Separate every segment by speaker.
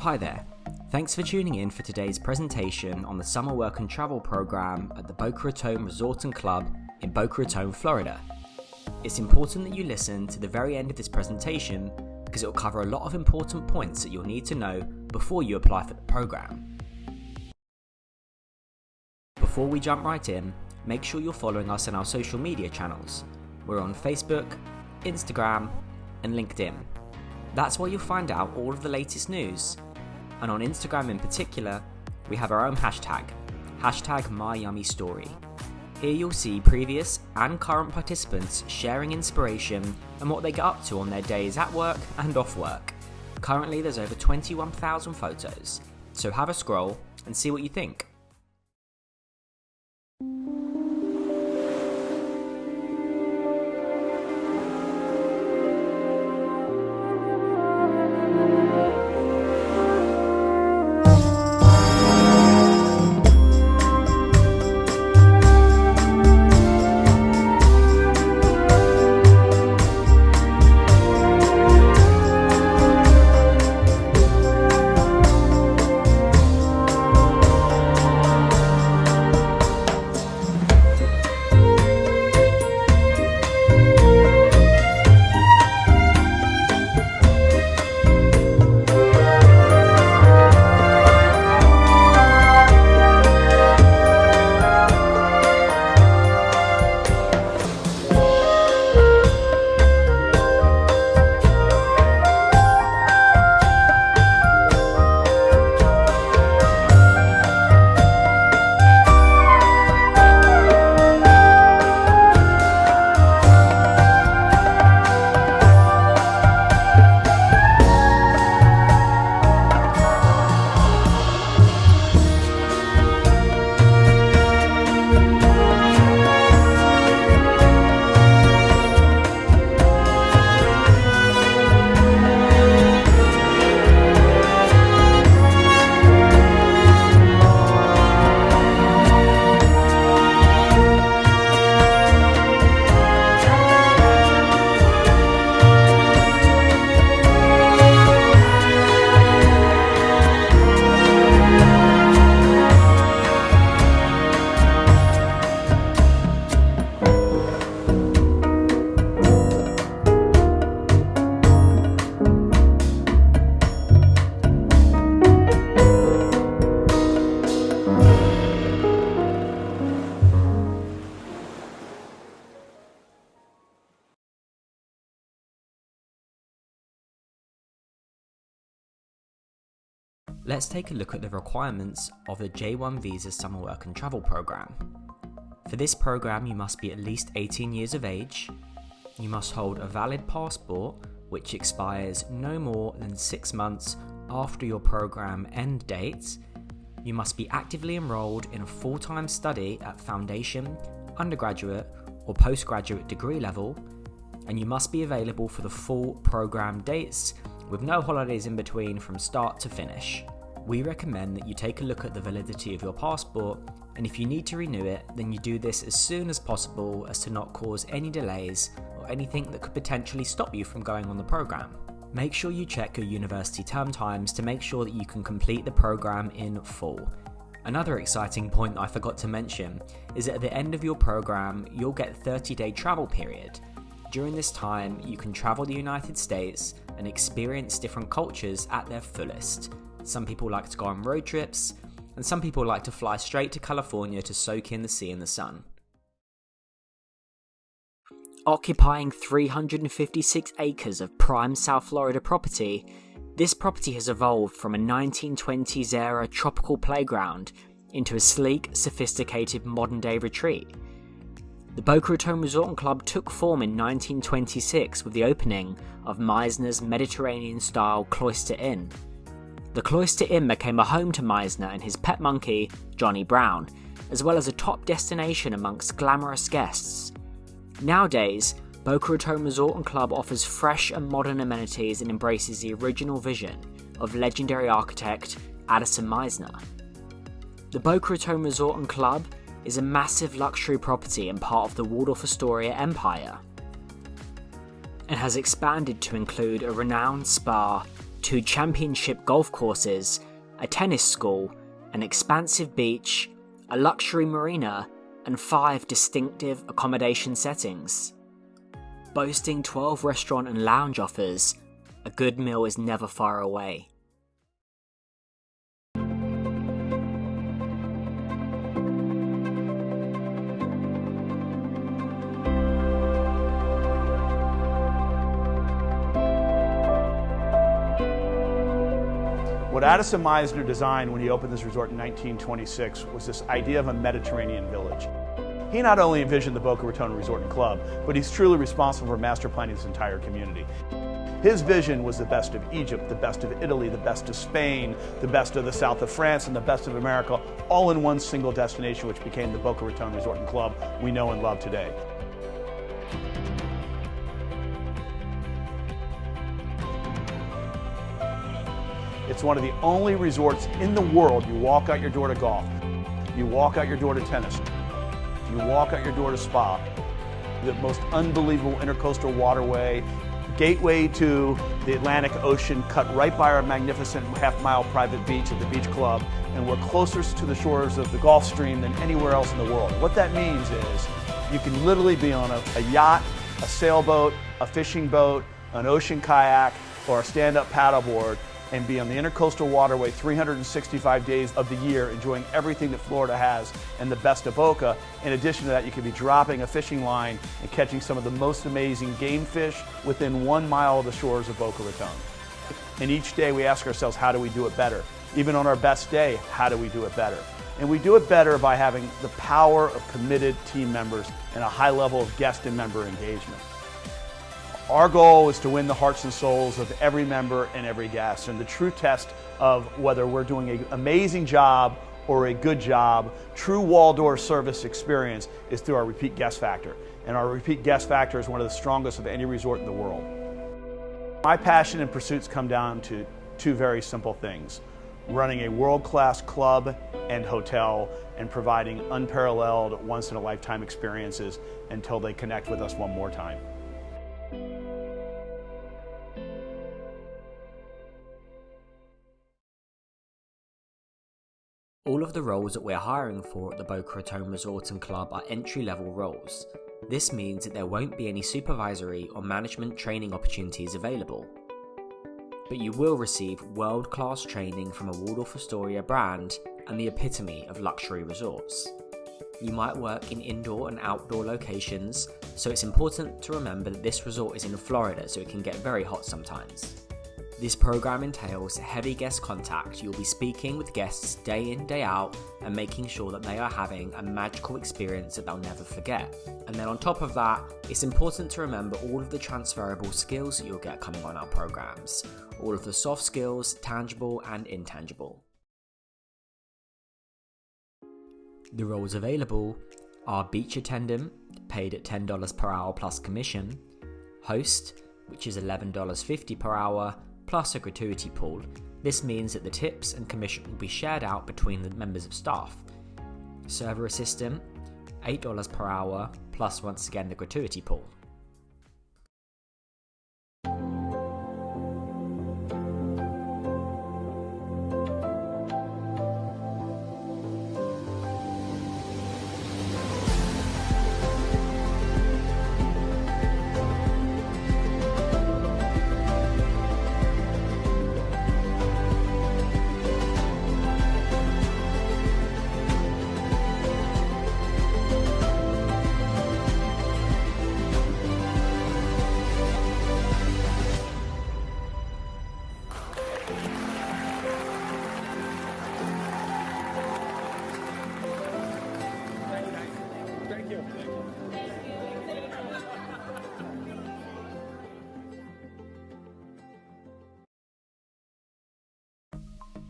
Speaker 1: Hi there, thanks for tuning in for today's presentation on the Summer Work and Travel Program at the Boca Raton Resort and Club in Boca Raton, Florida. It's important that you listen to the very end of this presentation because it will cover a lot of important points that you'll need to know before you apply for the program. Before we jump right in, make sure you're following us on our social media channels. We're on Facebook, Instagram, and LinkedIn. That's where you'll find out all of the latest news. And on Instagram in particular, we have our own hashtag #MyYummyStory. Here you'll see previous and current participants sharing inspiration and what they get up to on their days at work and off work. Currently there's over 21,000 photos, so have a scroll and see what you think. Let's take a look at the requirements of the J1 Visa Summer Work and Travel Program. For this program, you must be at least 18 years of age, you must hold a valid passport which expires no more than 6 months after your program end date, you must be actively enrolled in a full-time study at foundation, undergraduate or postgraduate degree level, and you must be available for the full program dates with no holidays in between from start to finish. We recommend that you take a look at the validity of your passport, and if you need to renew it, then you do this as soon as possible as to not cause any delays or anything that could potentially stop you from going on the program. Make sure you check your university term times to make sure that you can complete the program in full. Another exciting point that I forgot to mention is that at the end of your program, you'll get a 30-day travel period. During this time, you can travel the United States and experience different cultures at their fullest. Some people like to go on road trips, and some people like to fly straight to California to soak in the sea and the sun. Occupying 356 acres of prime South Florida property, this property has evolved from a 1920s era tropical playground into a sleek, sophisticated modern-day retreat. The Boca Raton Resort and Club took form in 1926 with the opening of Meisner's Mediterranean-style Cloister Inn. The Cloister Inn became a home to Meisner and his pet monkey, Johnny Brown, as well as a top destination amongst glamorous guests. Nowadays, Boca Raton Resort and Club offers fresh and modern amenities and embraces the original vision of legendary architect Addison Meisner. The Boca Raton Resort and Club is a massive luxury property and part of the Waldorf Astoria empire, and has expanded to include a renowned spa, 2 championship golf courses, a tennis school, an expansive beach, a luxury marina, and 5 distinctive accommodation settings. Boasting 12 restaurant and lounge offers, a good meal is never far away.
Speaker 2: What Addison Meisner designed when he opened this resort in 1926 was this idea of a Mediterranean village. He not only envisioned the Boca Raton Resort and Club, but he's truly responsible for master planning this entire community. His vision was the best of Egypt, the best of Italy, the best of Spain, the best of the south of France, and the best of America, all in one single destination, which became the Boca Raton Resort and Club we know and love today. It's one of the only resorts in the world you walk out your door to golf, you walk out your door to tennis, you walk out your door to spa, the most unbelievable intercoastal waterway, gateway to the Atlantic Ocean, cut right by our magnificent half-mile private beach at the Beach Club, and we're closest to the shores of the Gulf Stream than anywhere else in the world. What that means is you can literally be on a yacht, a sailboat, a fishing boat, an ocean kayak, or a stand-up paddleboard, and be on the intercoastal waterway 365 days of the year, enjoying everything that Florida has and the best of Boca. In addition to that, you could be dropping a fishing line and catching some of the most amazing game fish within 1 mile of the shores of Boca Raton. And each day we ask ourselves, how do we do it better? Even on our best day, how do we do it better? And we do it better by having the power of committed team members and a high level of guest and member engagement. Our goal is to win the hearts and souls of every member and every guest. And the true test of whether we're doing an amazing job or a good job, true Waldorf service experience, is through our repeat guest factor. And our repeat guest factor is one of the strongest of any resort in the world. My passion and pursuits come down to 2 very simple things: running a world-class club and hotel and providing unparalleled, once-in-a-lifetime experiences until they connect with us one more time.
Speaker 1: All of the roles that we're hiring for at the Boca Raton Resort and Club are entry-level roles. This means that there won't be any supervisory or management training opportunities available. But you will receive world-class training from a Waldorf Astoria brand and the epitome of luxury resorts. You might work in indoor and outdoor locations, so it's important to remember that this resort is in Florida, so it can get very hot sometimes. This program entails heavy guest contact. You'll be speaking with guests day in, day out, and making sure that they are having a magical experience that they'll never forget. And then on top of that, it's important to remember all of the transferable skills that you'll get coming on our programs. All of the soft skills, tangible and intangible. The roles available are beach attendant, paid at $10 per hour plus commission, host, which is $11.50 per hour, plus a gratuity pool. This means that the tips and commission will be shared out between the members of staff. Server assistant, $8 per hour, plus once again the gratuity pool.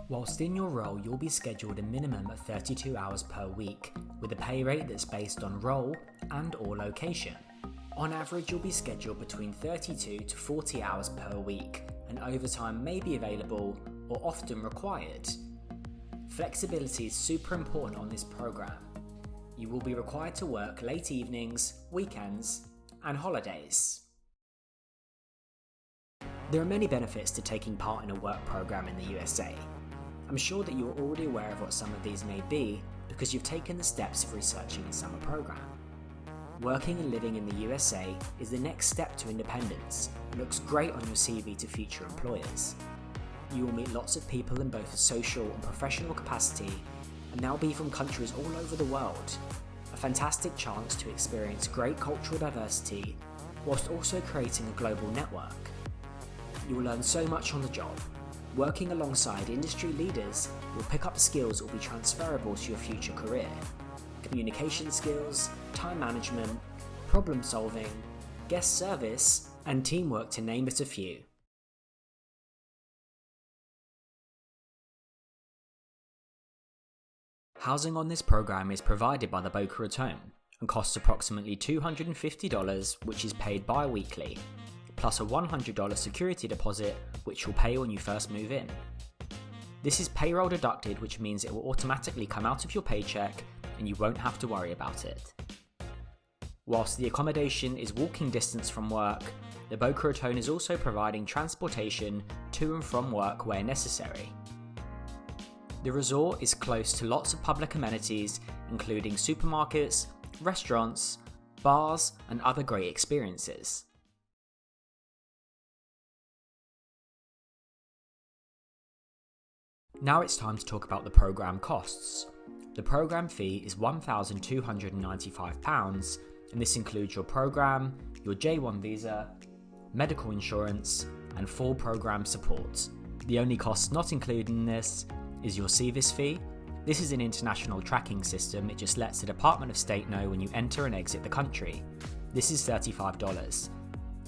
Speaker 1: Whilst in your role, you'll be scheduled a minimum of 32 hours per week, with a pay rate that's based on role and/or location. On average, you'll be scheduled between 32 to 40 hours per week, and overtime may be available or often required. Flexibility is super important on this program. You will be required to work late evenings, weekends, and holidays. There are many benefits to taking part in a work program in the USA. I'm sure that you're already aware of what some of these may be because you've taken the steps of researching a summer program. Working and living in the USA is the next step to independence and looks great on your CV to future employers. You will meet lots of people in both a social and professional capacity, and they'll be from countries all over the world. A fantastic chance to experience great cultural diversity whilst also creating a global network. You will learn so much on the job. Working alongside industry leaders will pick up skills that will be transferable to your future career. Communication skills, time management, problem solving, guest service, and teamwork, to name but a few. Housing on this program is provided by the Boca Raton and costs approximately $250, which is paid bi-weekly, plus a $100 security deposit, which you'll pay when you first move in. This is payroll deducted, which means it will automatically come out of your paycheck and you won't have to worry about it. Whilst the accommodation is walking distance from work, the Boca Raton is also providing transportation to and from work where necessary. The resort is close to lots of public amenities, including supermarkets, restaurants, bars, and other great experiences. Now it's time to talk about the program costs. The program fee is £1,295, and this includes your program, your J1 visa, medical insurance, and full program support. The only cost not included in this is your CVIS fee. This is an international tracking system. It just lets the Department of State know when you enter and exit the country. This is $35.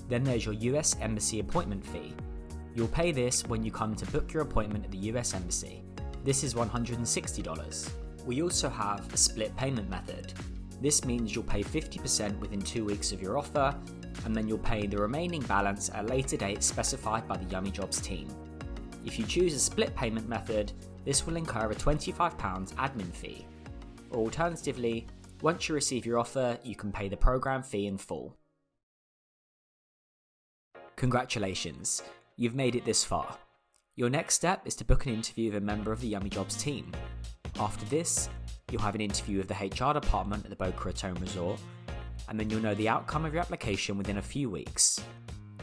Speaker 1: Then there's your US Embassy appointment fee. You'll pay this when you come to book your appointment at the US Embassy. This is $160. We also have a split payment method. This means you'll pay 50% within 2 weeks of your offer, and then you'll pay the remaining balance at a later date specified by the Yummy Jobs team. If you choose a split payment method, this will incur a £25 admin fee. Or alternatively, once you receive your offer, you can pay the program fee in full. Congratulations, you've made it this far. Your next step is to book an interview with a member of the Yummy Jobs team. After this, you'll have an interview with the HR department at the Boca Raton Resort, and then you'll know the outcome of your application within a few weeks.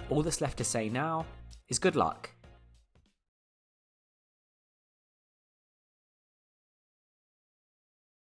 Speaker 1: All that's left to say now is good luck.